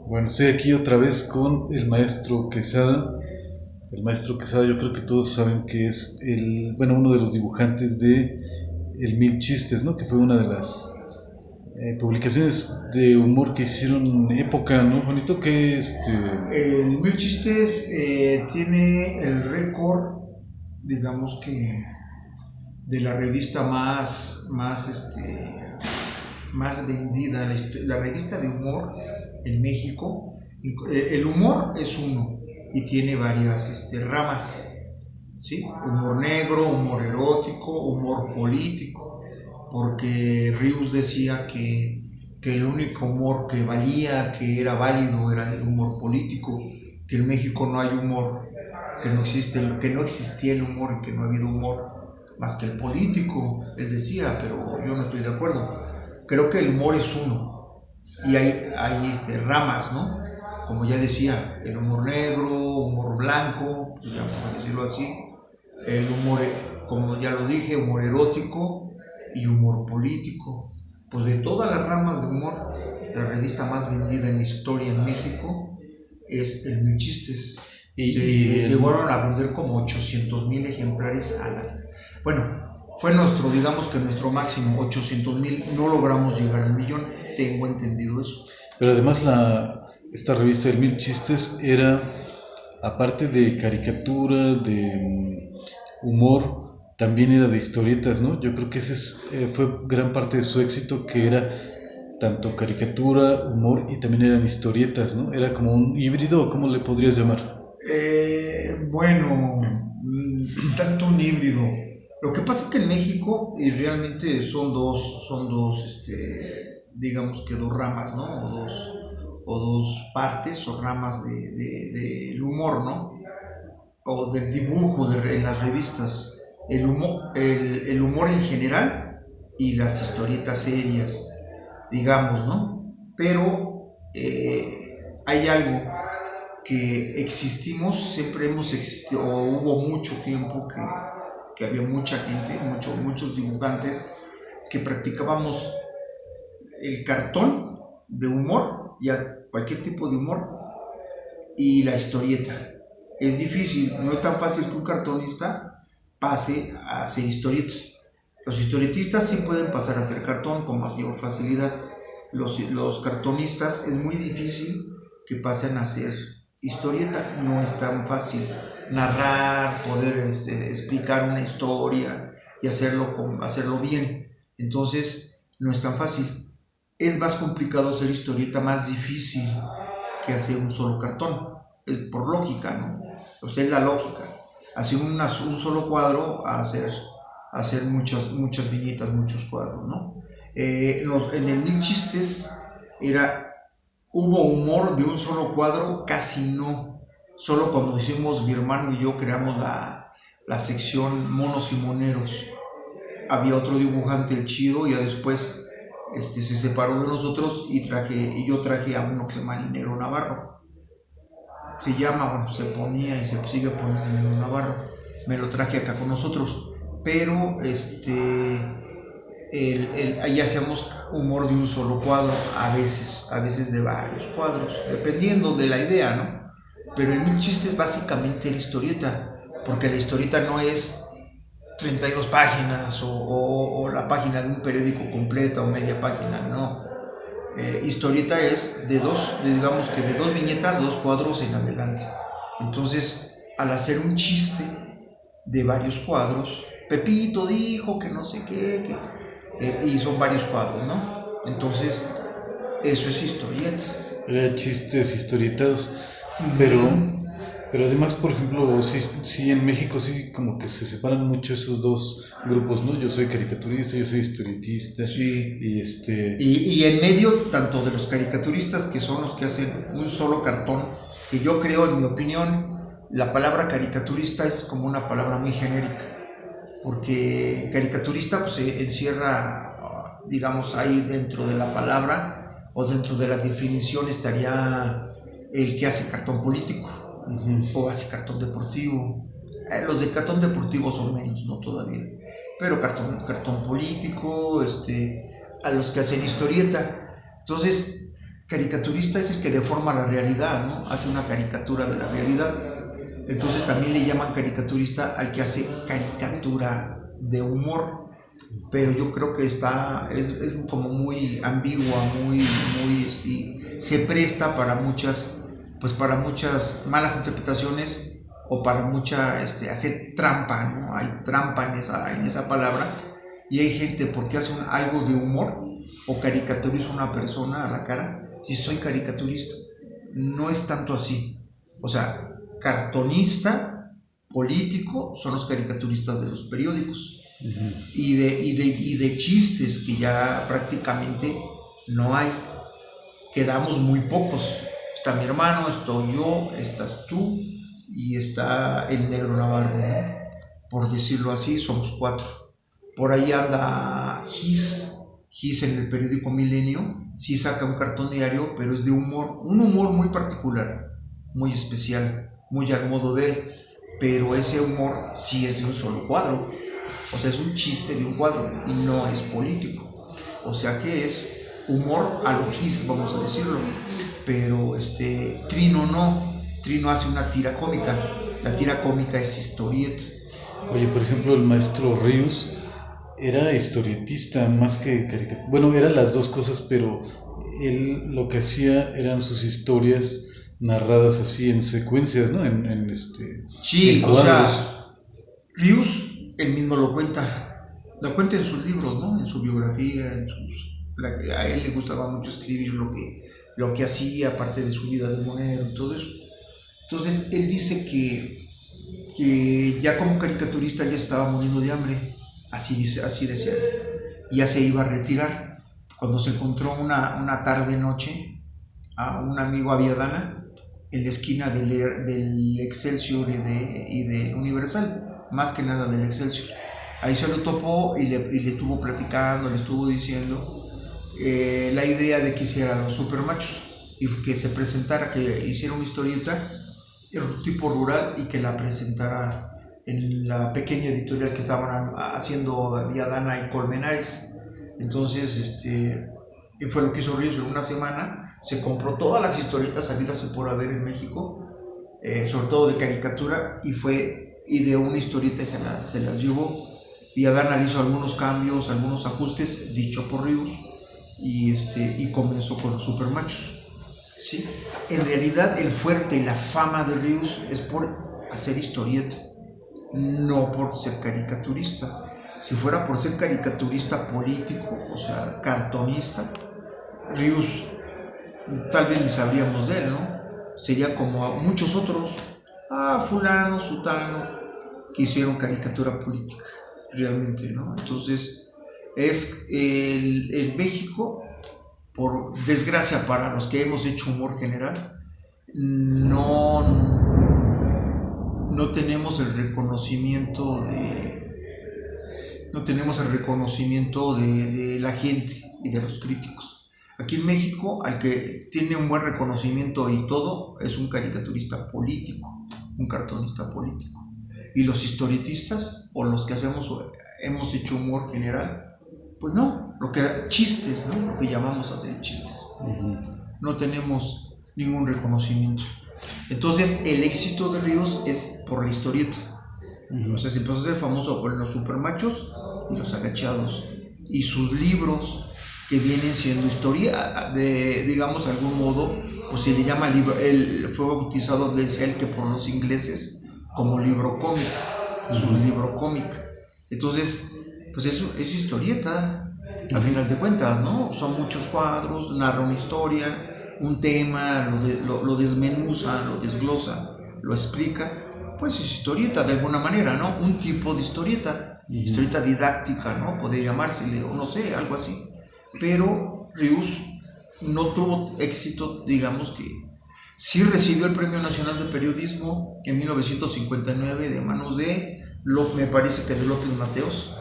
Bueno, estoy aquí otra vez con el maestro Quesada. El maestro Quesada, yo creo que todos saben que es uno de los dibujantes de El Mil Chistes, ¿no? Que fue una de las publicaciones de humor que hicieron época, ¿no, Juanito? El Mil Chistes tiene el récord, digamos que, de la revista más vendida, la revista de humor en México. El humor es uno y tiene varias ramas, ¿sí? Humor negro, humor erótico, humor político, porque Rius decía que el único humor que valía, que era válido, era el humor político, que en México no hay humor, que no existía el humor y que no ha habido humor más que el político, él decía, pero yo no estoy de acuerdo. Creo que el humor es uno y hay ramas, ¿no? Como ya decía, el humor negro, humor blanco, digamos, por decirlo así, el humor, como ya lo dije, humor erótico y humor político. Pues de todas las ramas de humor, la revista más vendida en la historia en México es El Mil Chistes. Se llegaron a vender como 800,000 ejemplares a las... Bueno, fue digamos que nuestro máximo, 800,000, no logramos llegar al millón, tengo entendido eso. Pero además esta revista del Mil Chistes era, aparte de caricatura, de humor, también era de historietas, ¿no? Yo creo que fue gran parte de su éxito, que era tanto caricatura, humor y también eran historietas, ¿no? Era como un híbrido, ¿cómo le podrías llamar? Bueno, tanto un híbrido. Lo que pasa es que en México, y realmente digamos que dos ramas, ¿no? O dos partes o ramas del humor, ¿no? O del dibujo en las revistas. El humor en general y las historietas serias, digamos, ¿no? Pero hay algo que existimos, siempre hemos existido, o hubo mucho tiempo que había mucha gente, muchos dibujantes que practicábamos el cartón de humor, ya cualquier tipo de humor, y la historieta. Es difícil, no es tan fácil que un cartonista pase a hacer historietas. Los historietistas sí pueden pasar a hacer cartón con mayor facilidad. Los cartonistas es muy difícil que pasen a hacer historieta. No es tan fácil narrar, poder explicar una historia y hacerlo bien. Entonces, no es tan fácil. Es más complicado hacer historieta, más difícil que hacer un solo cartón, por lógica, ¿no? O sea, es la lógica. Hacer un solo cuadro a hacer muchas viñetas, muchos cuadros, ¿no? En el Mil Chistes hubo humor de un solo cuadro, casi no. Solo cuando hicimos, mi hermano y yo creamos la sección Monos y Moneros. Había otro dibujante, el Chido, y ya después se separó de nosotros y yo traje a uno que se llama el Negro Navarro. Bueno, se ponía y se sigue poniendo el Negro Navarro. Me lo traje acá con nosotros. Pero ahí hacíamos humor de un solo cuadro, a veces de varios cuadros, dependiendo de la idea, ¿no? Pero el Mil Chistes básicamente la historieta, porque la historieta no es 32 páginas o la página de un periódico completa o media página, no. Historieta es digamos que de dos viñetas, dos cuadros en adelante. Entonces, al hacer un chiste de varios cuadros, Pepito dijo que no sé qué, y son varios cuadros, ¿no? Entonces, eso es historieta. Era chistes historietados, pero, pero además, por ejemplo, sí en México sí como que se separan mucho esos dos grupos, ¿no? Yo soy caricaturista, yo soy historietista, Sí. y Y en medio, tanto de los caricaturistas, que son los que hacen un solo cartón, que yo creo, en mi opinión, la palabra caricaturista es como una palabra muy genérica, porque caricaturista pues se encierra, digamos, ahí dentro de la palabra o dentro de la definición estaría el que hace cartón político o hace cartón deportivo. Los de cartón deportivo son menos, no todavía, pero cartón político, a los que hacen historieta. Entonces, caricaturista es el que deforma la realidad, ¿no? Hace una caricatura de la realidad. Entonces también le llaman caricaturista al que hace caricatura de humor. Pero yo creo que es como muy ambigua, sí, se presta para muchas malas interpretaciones o para hacer trampa, ¿no? Hay trampa en esa palabra, y hay gente porque hace algo de humor o caricaturiza a una persona a la cara. Si soy caricaturista, no es tanto así. O sea, cartonista, político, son los caricaturistas de los periódicos. Uh-huh. Y de chistes que ya prácticamente no hay, quedamos muy pocos. Está mi hermano, estoy yo, estás tú y está el Negro Navarro, ¿no? Por decirlo así, somos 4. Por ahí anda Gis en el periódico Milenio, sí saca un cartón diario, pero es de humor, un humor muy particular, muy especial, muy al modo de él, pero ese humor sí es de un solo cuadro. O sea, es un chiste de un cuadro y no es político. O sea que es humor a lo Gis, vamos a decirlo. Pero Trino no. Trino hace una tira cómica. La tira cómica es historieta. Oye, por ejemplo, el maestro Ríos era historietista más que caricatura. Bueno, eran las dos cosas, pero él lo que hacía eran sus historias narradas así en secuencias, ¿no? Sí, en cuadros. O sea, Ríos él mismo lo cuenta en sus libros, ¿no? En su biografía, a él le gustaba mucho escribir lo que hacía, aparte de su vida de monero y todo eso. Entonces él dice que ya como caricaturista ya estaba muriendo de hambre, así decía, y ya se iba a retirar, cuando se encontró una tarde-noche a un amigo a Viadana, en la esquina del Excelsior y del Universal, más que nada del Excelsior. Ahí se lo topó y le estuvo platicando, le estuvo diciendo la idea de que hiciera los Supermachos y que se presentara, que hiciera una historieta tipo rural y que la presentara en la pequeña editorial que estaban haciendo Viadana y Colmenares. Entonces, y fue lo que hizo Ríos en una semana. Se compró todas las historietas habidas por haber en México, sobre todo de caricatura, y de una historieta se las llevó. Viadana le hizo algunos cambios, algunos ajustes, dicho por Ríos, y comenzó con los Supermachos. ¿Sí? En realidad el fuerte y la fama de Ríos es por hacer historieta, no por ser caricaturista. Si fuera por ser caricaturista político, o sea, cartonista, Ríos tal vez ni sabríamos de él, ¿no? Sería como muchos otros, fulano, sutano, que hicieron caricatura política, realmente, ¿no? Entonces, es el México, por desgracia para los que hemos hecho humor general, no tenemos el reconocimiento de la gente y de los críticos. Aquí en México, al que tiene un buen reconocimiento y todo, es un caricaturista político, un cartonista político. Y los historietistas, o los que hemos hecho humor general, pues no, chistes, ¿no? Lo que llamamos hacer chistes. Uh-huh. No tenemos ningún reconocimiento. Entonces, el éxito de Ríos es por la historieta. Uh-huh. O sea, se empezó a ser famoso por los Supermachos y los Agachados. Y sus libros, que vienen siendo historia, de, digamos, de algún modo, pues se le llama libro. Él fue bautizado, decía él, que por los ingleses, como libro cómic. Uh-huh. Su libro cómic. Entonces, pues es historieta, al final de cuentas, ¿no? Son muchos cuadros, narra una historia, un tema, lo desmenuza, lo desglosa, lo explica, pues es historieta de alguna manera, ¿no? Un tipo de historieta, uh-huh. Historieta didáctica, ¿no? Podría llamársele, o no sé, algo así. Pero Ríos no tuvo éxito, digamos que sí recibió el Premio Nacional de Periodismo en 1959 de manos de, me parece que de López Mateos.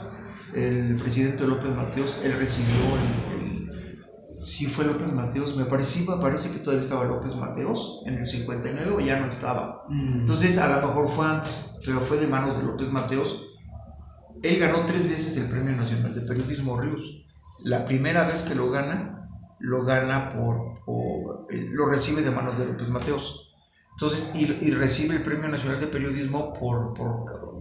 El presidente López Mateos, él recibió sí fue López Mateos, me parece que todavía estaba López Mateos en el 59 o ya no estaba. Entonces a lo mejor fue antes, pero fue de manos de López Mateos. Él ganó 3 veces el Premio Nacional de Periodismo, Ríos. La primera vez que lo gana lo gana lo recibe de manos de López Mateos. Entonces, y recibe el Premio Nacional de Periodismo por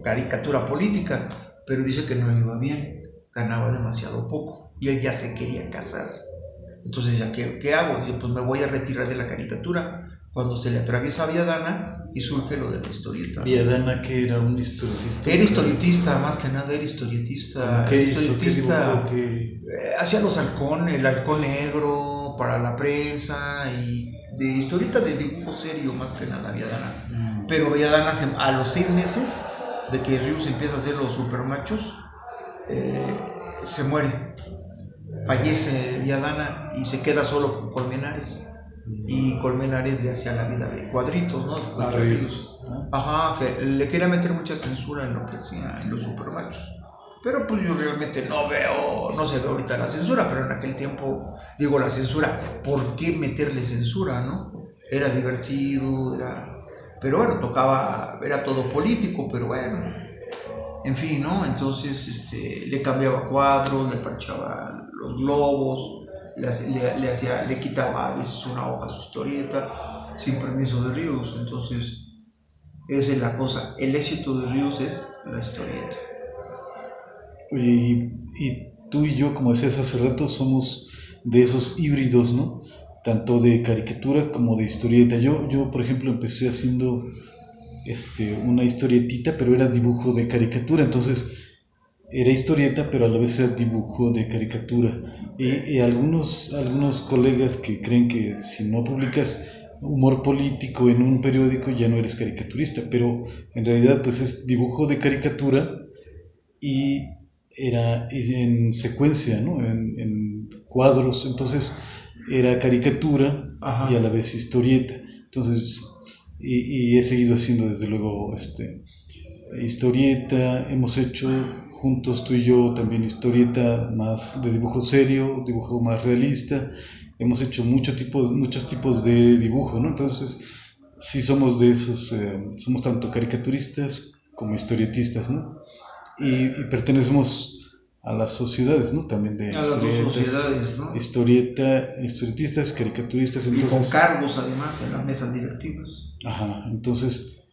caricatura política, pero dice que no le iba bien, ganaba demasiado poco y él ya se quería casar. Entonces, ¿ya qué hago? Dice, pues me voy a retirar de la caricatura. Cuando se le atraviesa a Viadana y surge lo de la historieta. Viadana, que era un historietista. Era historietista, más que nada era historietista. ¿Qué hizo? ¿Qué dibujó? Hacía los halcones, el halcón negro para la prensa y de historieta de dibujo serio, más que nada Viadana. Pero Viadana a los 6 meses de que Ríos empieza a hacer los supermachos, se muere. Fallece Viadana y se queda solo con Colmenares. Y Colmenares le hacía la vida de cuadritos, ¿no? A Ríos. Ajá, que le quería meter mucha censura en lo que hacía en los supermachos. Pero pues yo realmente no se ve ahorita la censura, pero en aquel tiempo, digo, la censura, ¿por qué meterle censura, no? Era divertido, pero bueno, era todo político, pero bueno, en fin, ¿no? Entonces, le cambiaba cuadros, le parchaba los globos, le quitaba a veces una hoja a su historieta, sin permiso de Ríos. Entonces, esa es la cosa, el éxito de Ríos es la historieta. Oye, y tú y yo, como decías hace rato, somos de esos híbridos, ¿no? Tanto de caricatura como de historieta. Yo por ejemplo, empecé haciendo una historietita, pero era dibujo de caricatura, entonces era historieta, pero a la vez era dibujo de caricatura. Y algunos colegas que creen que si no publicas humor político en un periódico ya no eres caricaturista, pero en realidad pues es dibujo de caricatura y era en secuencia, ¿no? En cuadros, entonces era caricatura. Ajá. Y a la vez historieta. Entonces, y he seguido haciendo desde luego historieta, hemos hecho juntos tú y yo también historieta más de dibujo serio, dibujo más realista, hemos hecho muchos tipos de dibujo, ¿no? Entonces, sí somos de esos, somos tanto caricaturistas como historietistas, ¿no? Y pertenecemos a las sociedades, ¿no? También de sociedades, ¿no? Historietistas, caricaturistas, entonces... Y con cargos, además, en las mesas directivas. Ajá, entonces,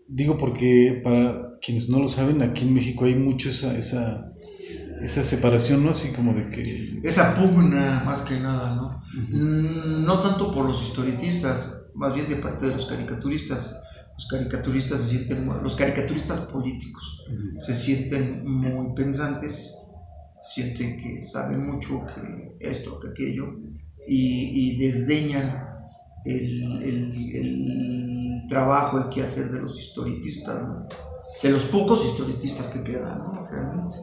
digo porque para quienes no lo saben, aquí en México hay mucho esa separación, ¿no? Así como de que... Esa pugna, más que nada, ¿no? Uh-huh. No tanto por los historietistas, más bien de parte de los caricaturistas. Los caricaturistas políticos uh-huh. Se sienten muy pensantes, sienten que saben mucho, que esto, que aquello, y desdeñan el trabajo, el quehacer de los historietistas, ¿no? De los pocos historietistas que quedan, ¿no? Realmente.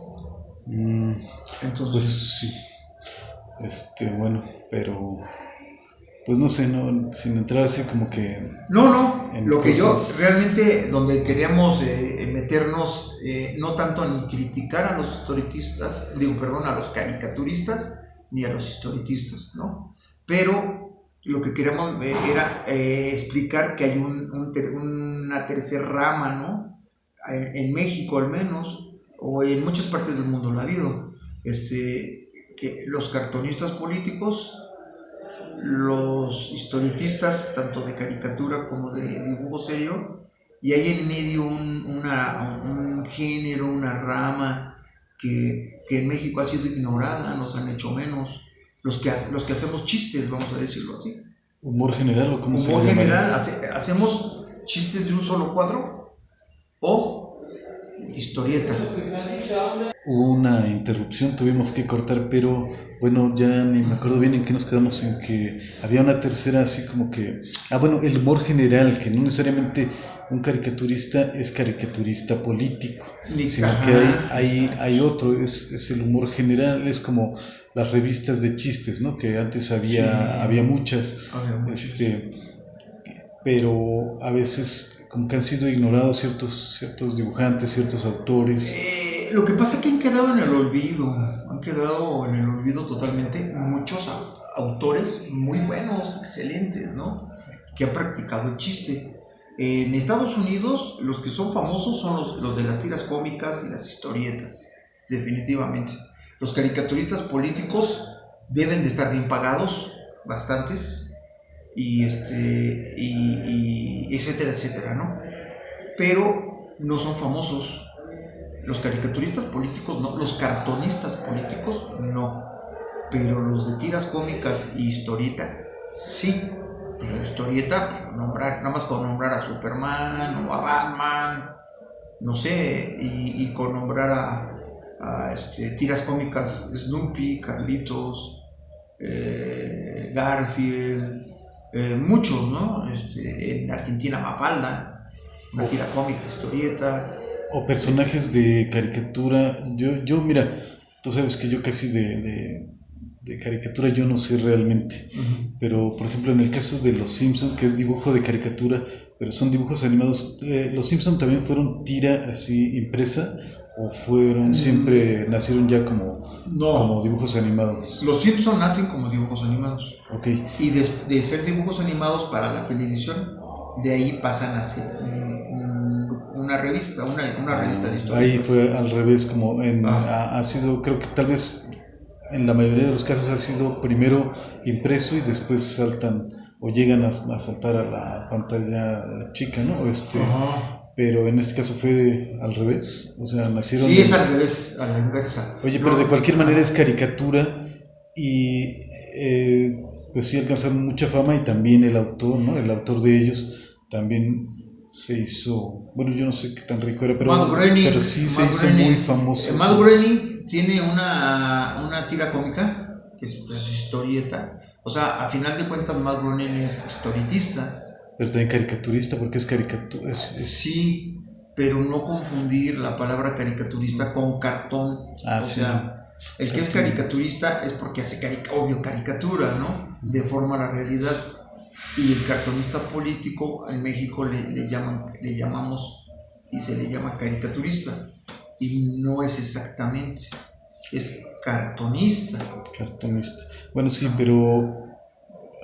Entonces, pues sí, bueno, pero pues no sé, no, sin entrar así como que... No, lo que yo realmente, donde queríamos meternos, no tanto ni criticar a los historietistas, a los caricaturistas, ni a los historietistas, ¿no? Pero lo que queríamos era explicar que hay una tercera rama, ¿no? En México al menos, o en muchas partes del mundo lo ha habido, que los cartonistas políticos, los historietistas tanto de caricatura como de dibujo serio, y hay en medio un género, una rama que en México ha sido ignorada, nos han hecho menos, los que hacemos chistes, vamos a decirlo así. ¿Humor general o cómo se llama? Humor general, hacemos chistes de un solo cuadro o historieta. Hubo una interrupción, tuvimos que cortar, pero bueno, ya ni me acuerdo bien en qué nos quedamos, en que había una tercera así como que... bueno, el humor general, que no necesariamente un caricaturista es caricaturista político, sino que hay otro, es el humor general, es como las revistas de chistes, ¿no? Que antes había muchas, pero a veces como que han sido ignorados ciertos dibujantes, ciertos autores. Lo que pasa es que han quedado en el olvido totalmente muchos autores muy buenos, excelentes, ¿no? Que han practicado el chiste. En Estados Unidos, los que son famosos son los de las tiras cómicas y las historietas, definitivamente. Los caricaturistas políticos deben de estar bien pagados, bastantes, y etcétera, etcétera, ¿no? Pero no son famosos. Los caricaturistas políticos no, los cartonistas políticos no, pero los de tiras cómicas y historieta sí. Pues la historieta, pues, nada más con nombrar a Superman o a Batman, no sé, y con nombrar tiras cómicas Snoopy, Carlitos, Garfield, muchos, ¿no? En Argentina Mafalda, una tira cómica, historieta. O personajes de caricatura. Mira, tú sabes que yo casi de caricatura yo no sé realmente. Pero, por ejemplo, en el caso de Los Simpson, que es dibujo de caricatura, pero son dibujos animados, ¿Los Simpson también fueron tira así impresa o fueron siempre, nacieron ya como No, dibujos animados? Los Simpson nacen como dibujos animados. Ok. Y de ser dibujos animados para la televisión, de ahí pasan a ser una revista, una revista de historia. Ahí fue al revés, como Ah. ha sido, creo que tal vez en la mayoría de los casos ha sido primero impreso y después saltan o llegan a saltar a la pantalla chica, ¿no? Ajá. Pero en este caso fue al revés, o sea, nacieron... Sí, es al revés, a la inversa. Oye, pero de No, cualquier manera es caricatura y pues sí alcanzaron mucha fama y también el autor, ¿no? El autor de ellos también se hizo, bueno, yo no sé qué tan rico era, Matt Groening, pero sí se Matt hizo muy Groening, famoso. Matt Groening tiene una tira cómica que es pues, historieta. O sea, a final de cuentas, Matt Groening es historietista. Pero también caricaturista, porque es caricatura. Sí, pero no confundir la palabra caricaturista con cartón. O Sí. sea, el que es Cartón. caricaturista es porque hace obvio caricatura, ¿no? Deforma la realidad. Y el cartonista político en México le llamamos y se le llama caricaturista. Y no es exactamente, es cartonista. Cartonista. Bueno, sí, pero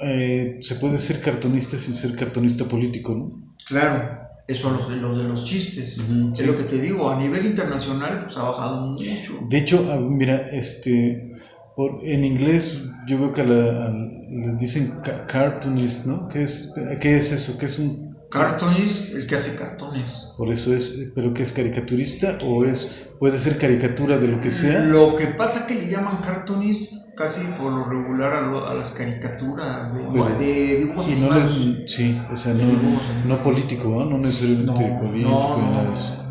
se puede ser cartonista sin ser cartonista político, ¿no? Claro, eso los de los chistes. Sí. Es lo que te digo, a nivel internacional pues ha bajado mucho. De hecho, mira, en inglés yo veo que les dicen cartoonist, ¿no? ¿Qué es eso? ¿Qué es un Cartoonist, el que hace cartones. Por eso es, pero ¿qué es caricaturista o puede ser caricatura de lo que sea? Lo que pasa que le llaman cartoonist casi por lo regular a las caricaturas de dibujos y animados. Sí, o sea, no político, ¿no? No necesariamente político ni nada de eso.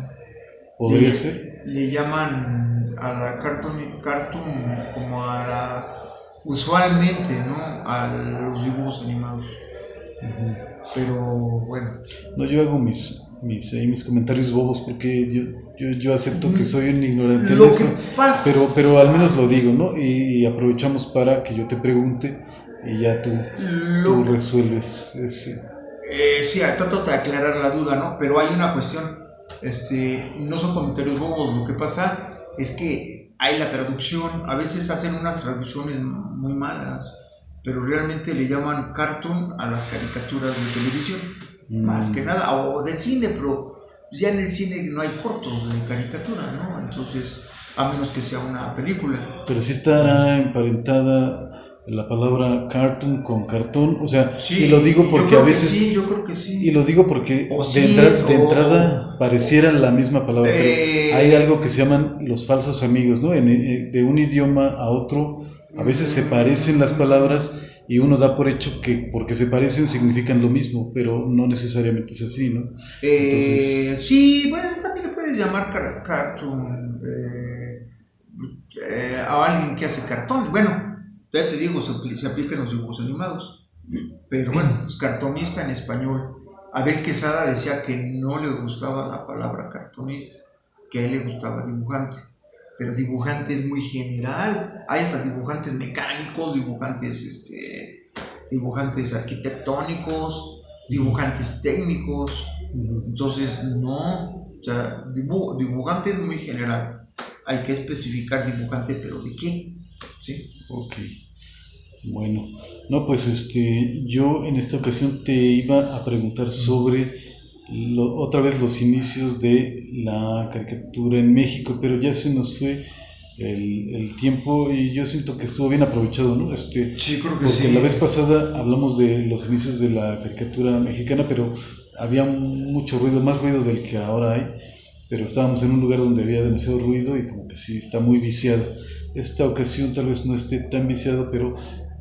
¿Podría ser? Le llaman a la cartoon como a las usualmente, ¿no? A los dibujos animados. Pero bueno. No, yo hago mis comentarios bobos porque yo acepto que soy un ignorante en eso, pero al menos lo digo, ¿no? Y aprovechamos para que yo te pregunte y ya tú resuelves ese. Sí, trato de aclarar la duda, ¿no? Pero hay una cuestión, no son comentarios bobos, lo que pasa es que hay la traducción, a veces hacen unas traducciones muy malas, pero realmente le llaman cartoon a las caricaturas de televisión, más que nada, o de cine, pero ya en el cine no hay cortos de caricatura, ¿no? Entonces, a menos que sea una película. Pero sí estará emparentada la palabra cartoon con cartón, o sea, sí, y lo digo porque a veces... Sí, yo creo que sí. Y lo digo porque de entrada pareciera la misma palabra, pero hay algo que se llaman los falsos amigos, ¿no? De un idioma a otro, a veces se parecen las palabras y uno da por hecho que porque se parecen significan lo mismo, pero no necesariamente es así, ¿no? Entonces... sí, pues también le puedes llamar cartoon a alguien que hace cartón. Bueno, ya te digo, se aplica en los dibujos animados. Pero bueno, es cartonista en español. Abel Quesada decía que no le gustaba la palabra cartonista, que a él le gustaba dibujante. Pero dibujante es muy general. Hay hasta dibujantes mecánicos, dibujantes arquitectónicos, dibujantes técnicos. Entonces, no. O sea, dibujante es muy general. Hay que especificar dibujante, pero ¿de qué? ¿Sí? Ok. Bueno, no, pues yo en esta ocasión te iba a preguntar sobre otra vez los inicios de la caricatura en México, pero ya se nos fue el tiempo y yo siento que estuvo bien aprovechado, ¿no? Sí, creo que Porque sí. la vez pasada hablamos de los inicios de la caricatura mexicana, pero había mucho ruido, más ruido del que ahora hay, pero estábamos en un lugar donde había demasiado ruido y como que sí está muy viciado. Esta ocasión tal vez no esté tan viciado, pero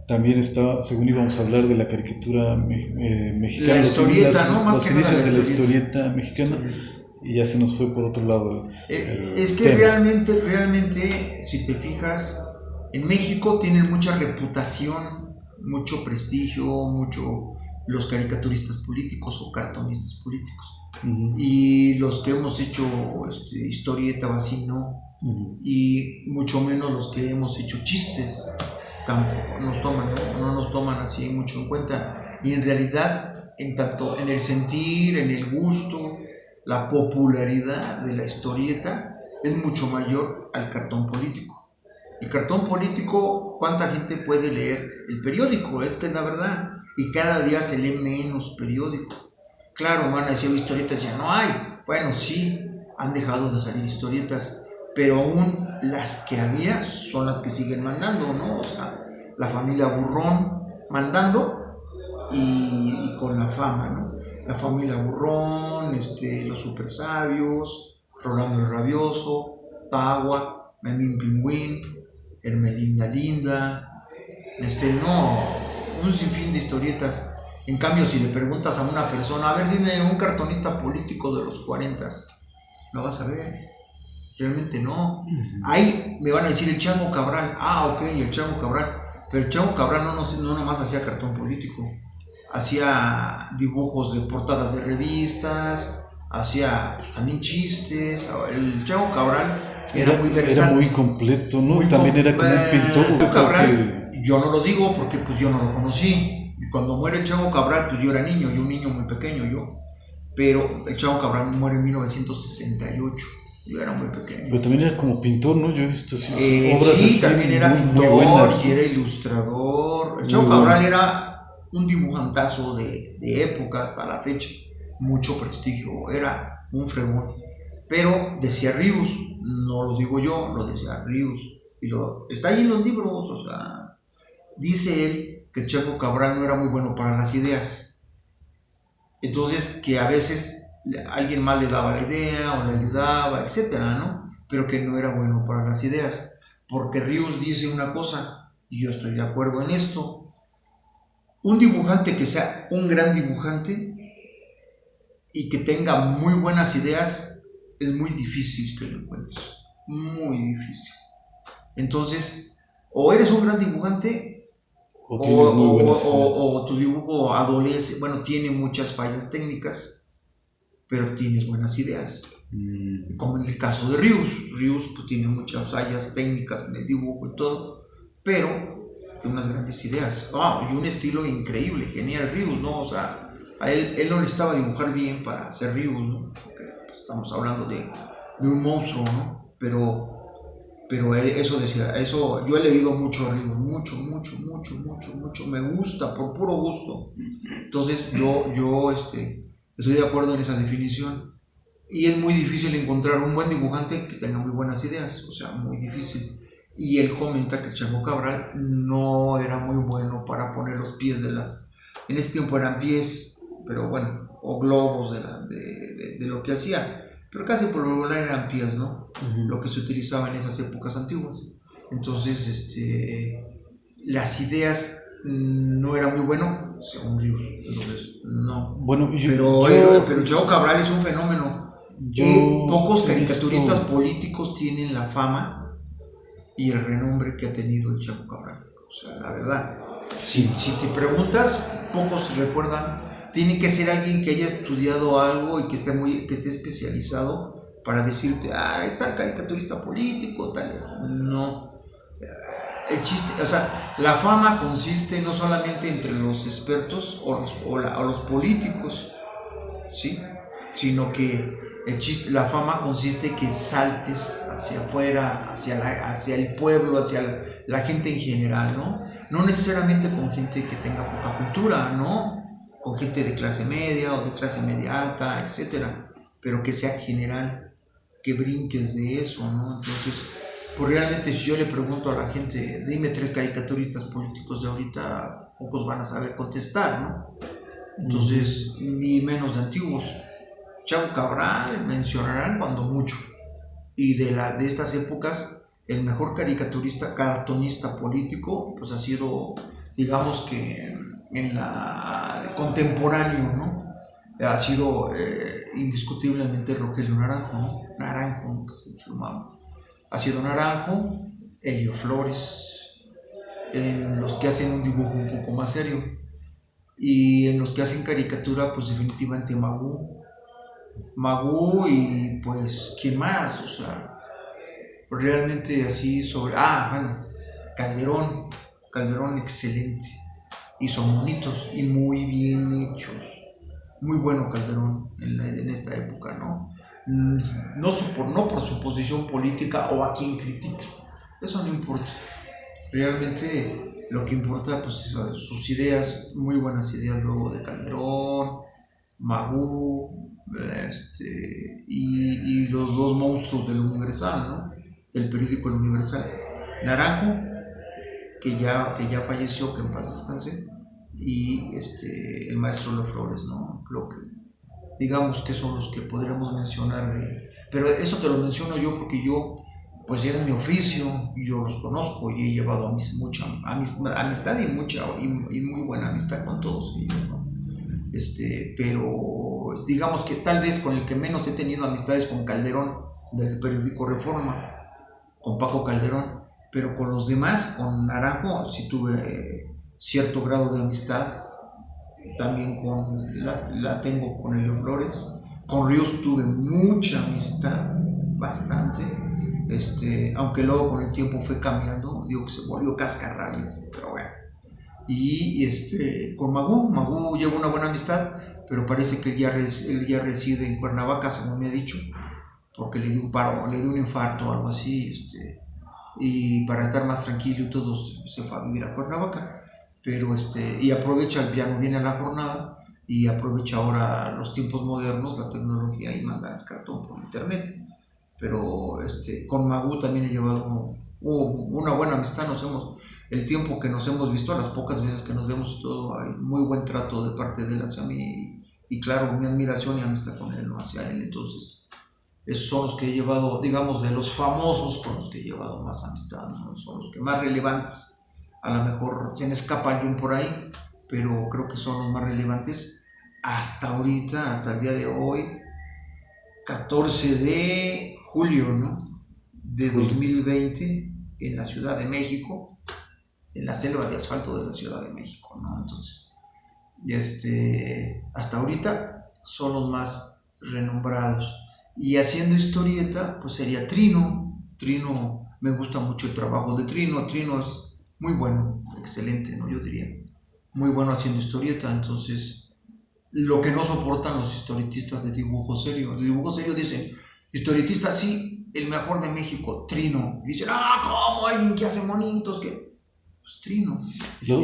también está, según íbamos a hablar de la caricatura La mexicana, historieta, ¿no? Más los que nada la inicios de la historieta. historieta mexicana, Historieta. y ya se nos fue por otro lado Es el que tema. realmente, si te fijas, en México tienen mucha reputación, mucho prestigio, mucho los caricaturistas políticos o cartonistas políticos. Uh-huh. Y los que hemos hecho historieta o así, no. Uh-huh. Y mucho menos los que hemos hecho chistes, tampoco nos toman, no nos toman así mucho en cuenta. Y en realidad, en tanto en el sentir, en el gusto, la popularidad de la historieta es mucho mayor al cartón político. El cartón político, ¿cuánta gente puede leer el periódico? Es que es la verdad. Y cada día se lee menos periódico. Claro, van a decir, historietas ya no hay. Bueno, sí, han dejado de salir historietas, pero aún las que había son las que siguen mandando, ¿no? O sea, la familia Burrón mandando y con la fama, ¿no? La familia Burrón, los super sabios, Rolando el Rabioso, Tagua, Memín Pingüín, Hermelinda Linda, no, un sinfín de historietas. En cambio, si le preguntas a una persona, a ver, dime un cartonista político de los 40, no vas a ver. Realmente no. Ahí me van a decir el Chango Cabral. Ah, ok, el Chango Cabral. Pero el Chango Cabral no nomás hacía cartón político. Hacía dibujos de portadas de revistas, hacía pues, también chistes. El Chango Cabral era muy versátil. Era muy completo, ¿no? También era como un pintor. Chango Cabral, yo no lo digo porque pues yo no lo conocí. Cuando muere el Chango Cabral, pues yo era niño, yo un niño muy pequeño, yo. Pero el Chango Cabral muere en 1968. Yo era muy pequeño. Pero también era como pintor, ¿no? Yo he visto así obras sí, así también era muy, pintor, muy buenas, y ¿no? era ilustrador. El Chango Cabral era un dibujantazo de época hasta la fecha. Mucho prestigio, era un fregón. Pero decía Ríos, no lo digo yo, lo decía Ríos. Y está ahí en los libros, o sea, dice él que el Chango Cabral no era muy bueno para las ideas. Entonces, que a veces alguien más le daba la idea o le ayudaba, etcétera, ¿no? Pero que no era bueno para las ideas. Porque Ríos dice una cosa, y yo estoy de acuerdo en esto. Un dibujante que sea un gran dibujante y que tenga muy buenas ideas, es muy difícil que lo encuentres. Muy difícil. Entonces, o eres un gran dibujante o tu dibujo adolece, bueno, tiene muchas fallas técnicas, pero tienes buenas ideas. Como en el caso de Ríos pues tiene muchas fallas técnicas en el dibujo y todo, pero tiene unas grandes ideas. Y un estilo increíble, genial Ríos, ¿no? O sea, a él no necesitaba dibujar bien para ser Ríos, ¿no? Porque pues, estamos hablando de un monstruo, ¿no? Pero eso decía, eso yo he leído mucho a Ríos, mucho, me gusta, por puro gusto. Entonces yo estoy de acuerdo en esa definición. Y es muy difícil encontrar un buen dibujante que tenga muy buenas ideas, o sea, muy difícil. Y él comenta que el Chango Cabral no era muy bueno para poner los pies en ese tiempo eran pies, pero bueno, o globos de lo que hacía. Pero casi por lo general eran pies, ¿no? Uh-huh. Lo que se utilizaba en esas épocas antiguas. Entonces, las ideas no eran muy bueno, según Ríos. Entonces, no. Bueno, pero el Chango Cabral es un fenómeno. Pocos caricaturistas políticos tienen la fama y el renombre que ha tenido el Chango Cabral. O sea, la verdad. Si te preguntas, pocos recuerdan. Tiene que ser alguien que haya estudiado algo y que esté especializado para decirte, tal caricaturista político, tal. No. El chiste, o sea, la fama consiste no solamente entre los expertos o los políticos, ¿sí? Sino que la fama consiste que saltes hacia afuera, hacia el pueblo, hacia la gente en general, ¿no? No necesariamente con gente que tenga poca cultura, ¿no? Con gente de clase media o de clase media alta, etcétera, pero que sea general, que brinques de eso, ¿no? Entonces, pues realmente si yo le pregunto a la gente, dime 3 caricaturistas políticos de ahorita, pocos van a saber contestar, ¿no? Entonces, ni menos de antiguos. Chavo Cabral mencionarán cuando mucho. Y de estas épocas, el mejor caricaturista, cartonista político, pues ha sido, digamos que en la contemporáneo, ¿no? Ha sido indiscutiblemente Rogelio Naranjo, ¿no? Naranjo, que se llamaba. Ha sido Naranjo, Elio Flores, en los que hacen un dibujo un poco más serio. Y en los que hacen caricatura, pues definitivamente Magú y pues, ¿quién más? O sea, realmente así sobre... Ah, bueno, Calderón, Calderón excelente. Y son bonitos y muy bien hechos. Muy bueno Calderón en esta época, ¿no? No por su posición política o a quien critique. Eso no importa. Realmente lo que importa, pues, sus ideas, muy buenas ideas luego de Calderón, Magú, y los dos monstruos del Universal, ¿no? Del periódico El Universal. Naranjo, que ya falleció, que en paz descanse, y el maestro Los Flores, ¿no? Creo que, digamos que son los que podríamos mencionar pero eso te lo menciono yo porque yo, pues es mi oficio, yo los conozco y he llevado mucha amistad y muy buena amistad con todos ellos, ¿no? Pero digamos que tal vez con el que menos he tenido amistades con Calderón del periódico Reforma, con Paco Calderón, pero con los demás, con Naranjo sí tuve cierto grado de amistad, también la tengo con Elio Flores, con Ríos tuve mucha amistad, bastante, aunque luego con el tiempo fue cambiando, digo que se volvió cascarrabias, pero bueno. Y con Magú llevo una buena amistad, pero parece que él ya reside en Cuernavaca, según me ha dicho, porque le dio un paro, le dio un infarto o algo así, y para estar más tranquilo y todo se fue a vivir a Cuernavaca, pero y aprovecha el piano, viene a la jornada y aprovecha ahora los tiempos modernos, la tecnología y manda el cartón por internet. Pero con Magú también he llevado una buena amistad, el tiempo que nos hemos visto, las pocas veces que nos vemos, todo hay muy buen trato de parte de él hacia mí y claro, mi admiración y amistad con él, ¿no? Hacia él. Entonces esos son los que he llevado, digamos, de los famosos con los que he llevado más amistad, ¿no? Son los que más relevantes. A lo mejor se me escapa alguien por ahí, pero creo que son los más relevantes hasta ahorita, hasta el día de hoy, 14 de julio, ¿no? De 2020, en la Ciudad de México, en la selva de asfalto de la Ciudad de México, ¿no? Entonces, hasta ahorita son los más renombrados. Y haciendo historieta, pues sería Trino. Trino, me gusta mucho el trabajo de Trino. Trino es muy bueno, excelente, ¿no? Yo diría. Muy bueno haciendo historieta. Entonces, lo que no soportan los historietistas de dibujo serio. De dibujo serio dicen, historietista sí, el mejor de México, Trino. Y dicen, ¿cómo? Alguien que hace monitos, que... Pues Trino.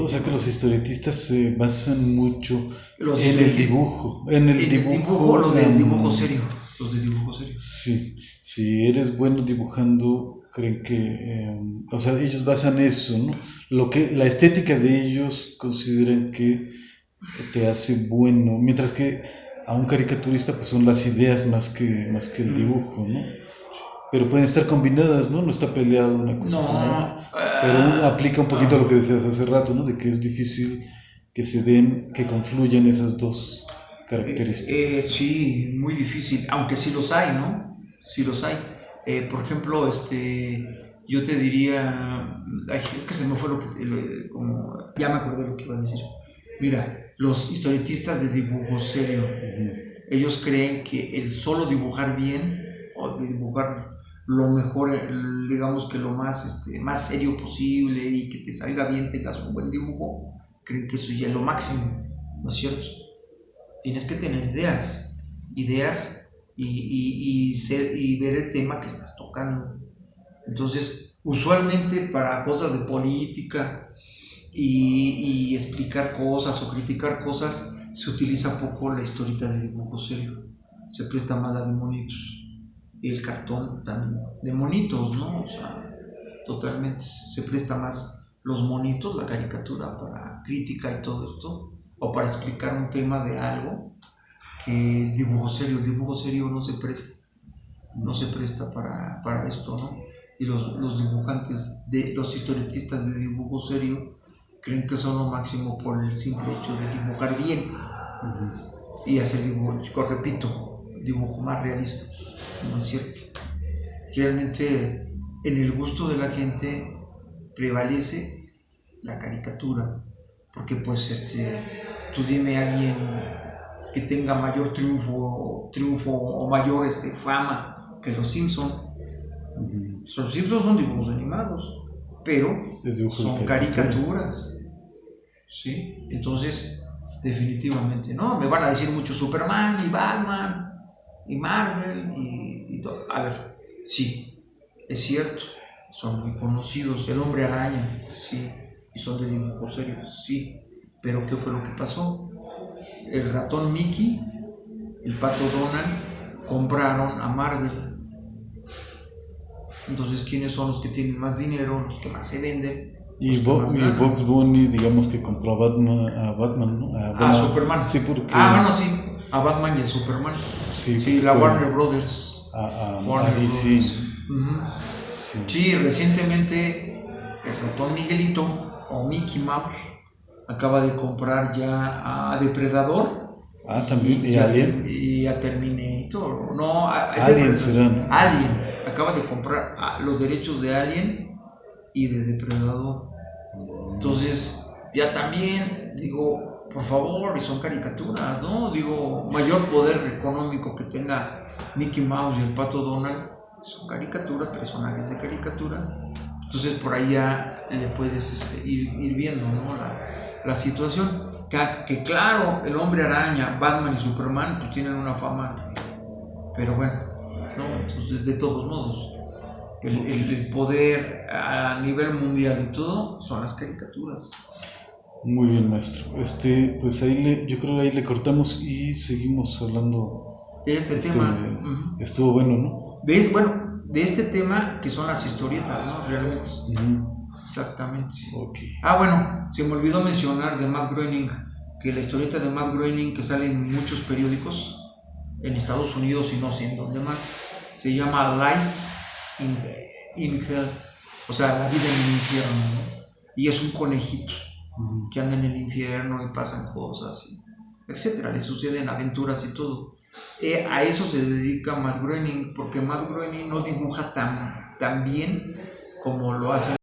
O sea que los historietistas se basan mucho en el dibujo. En el dibujo, los de dibujo serio. Los de dibujo serio. Sí, si eres bueno dibujando, creen que, o sea, ellos basan eso, ¿no? La estética de ellos consideran que te hace bueno, mientras que a un caricaturista pues son las ideas más que el dibujo, ¿no? Pero pueden estar combinadas, ¿no? No está peleado una cosa con la otra. Pero aplica un poquito a lo que decías hace rato, ¿no? De que es difícil que se den, que confluyan esas dos características. Sí, muy difícil, aunque sí los hay, ¿no? Sí los hay. Por ejemplo, yo te diría, es que se me fue ya me acordé lo que iba a decir. Mira, los historietistas de dibujo serio, ellos creen que el solo dibujar bien o de dibujar lo mejor, digamos que lo más serio posible y que te salga bien, tengas un buen dibujo, creen que eso ya es lo máximo, ¿no es cierto? Tienes que tener ideas y ver el tema que estás tocando. Entonces, usualmente para cosas de política y explicar cosas o criticar cosas, se utiliza poco la historieta de dibujo serio. Se presta más la de monitos. Y el cartón también, de monitos, ¿no? O sea, totalmente. Se presta más los monitos, la caricatura, para crítica y todo esto, o para explicar un tema de algo, que el dibujo serio. El dibujo serio no se presta para esto, ¿no? Y los dibujantes, los historietistas de dibujo serio creen que son lo máximo por el simple hecho de dibujar bien y hacer dibujo, repito, dibujo más realista. No es cierto. Realmente en el gusto de la gente prevalece la caricatura, porque pues tú dime a alguien que tenga mayor triunfo o mayor fama que los Simpson. Los Simpsons son dibujos animados, pero son caricaturas, ¿sí? Entonces, definitivamente, ¿no? Me van a decir mucho Superman y Batman y Marvel y todo. A ver, sí, es cierto, son muy conocidos. El Hombre Araña, sí, y son de dibujos serios, sí. Pero ¿qué fue lo que pasó? El ratón Mickey, el pato Donald, compraron a Marvel. Entonces, ¿quiénes son los que tienen más dinero, los que más se venden? Y Bugs Bunny, digamos que compró a Batman, ¿no? A Superman. Sí, porque... bueno, sí, a Batman y a Superman. Sí, la Warner Brothers. A DC. Sí, recientemente el ratón Miguelito, o Mickey Mouse, acaba de comprar ya a Depredador. También, y Alien. Y a Terminator. No, Alien será, ¿no? Alien. Acaba de comprar los derechos de Alien y de Depredador. Entonces, ya también, digo, por favor, y son caricaturas, ¿no? Digo, mayor poder económico que tenga Mickey Mouse y el pato Donald, son caricaturas, personajes de caricatura. Entonces, por ahí ya le puedes ir viendo, ¿no? La situación. Que claro, el Hombre Araña, Batman y Superman pues tienen una fama, pero bueno, ¿no? Entonces de todos modos el poder a nivel mundial y todo son las caricaturas. Muy bien, maestro. Pues yo creo que ahí le cortamos y seguimos hablando de este tema. Estuvo bueno, ¿no? De este tema que son las historietas, ¿no? Realmente. Exactamente. Okay. Bueno, se me olvidó mencionar de Matt Groening, que la historieta de Matt Groening, que sale en muchos periódicos en Estados Unidos y no sé en dónde más, se llama Life in Hell, o sea, la vida en el infierno, ¿no? Y es un conejito que anda en el infierno y pasan cosas, etcétera, le suceden aventuras y todo. A eso se dedica Matt Groening, porque Matt Groening no dibuja tan bien como lo hace